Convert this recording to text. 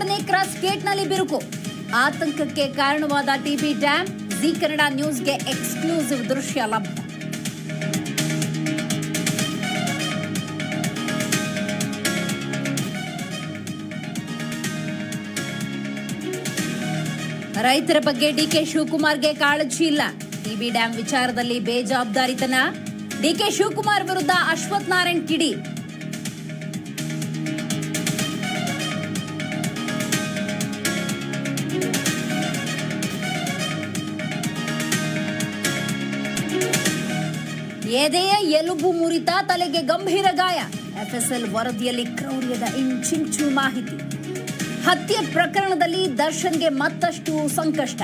2ನೇ ಕ್ರಾಸ್ ಗೇಟ್ನಲ್ಲಿ ಬಿರುಕು. ಆತಂಕಕ್ಕೆ ಕಾರಣವಾದ ಟಿಬಿ ಡ್ಯಾಂ. ಜಿ ಕನ್ನಡ ನ್ಯೂಸ್ಗೆ ಎಕ್ಸ್ಕ್ಲೂಸಿವ್ ದೃಶ್ಯ ಲಭ್ಯ. ರೈತರ ಬಗ್ಗೆ ಡಿಕೆ ಶಿವಕುಮಾರ್ಗೆ ಕಾಳಜಿ ಇಲ್ಲ. ಟಿಬಿ ಡ್ಯಾಂ ವಿಚಾರದಲ್ಲಿ ಬೇಜವಾಬ್ದಾರಿತನ. ಡಿಕೆ ಶಿವಕುಮಾರ್ ವಿರುದ್ಧ ಅಶ್ವಥ್ ನಾರಾಯಣ್ ಕಿಡಿ. ಎದೆಯ ಎಲುಬು ಮುರಿತ, ತಲೆಗೆ ಗಂಭೀರ ಗಾಯ. ಎಫ್ಎಸ್ಎಲ್ ವರದಿಯಲ್ಲಿ ಕ್ರೌರ್ಯದ ಇಂಚಿಂಚು ಮಾಹಿತಿ. ಹತ್ಯೆ ಪ್ರಕರಣದಲ್ಲಿ ದರ್ಶನ್ಗೆ ಮತ್ತಷ್ಟು ಸಂಕಷ್ಟ.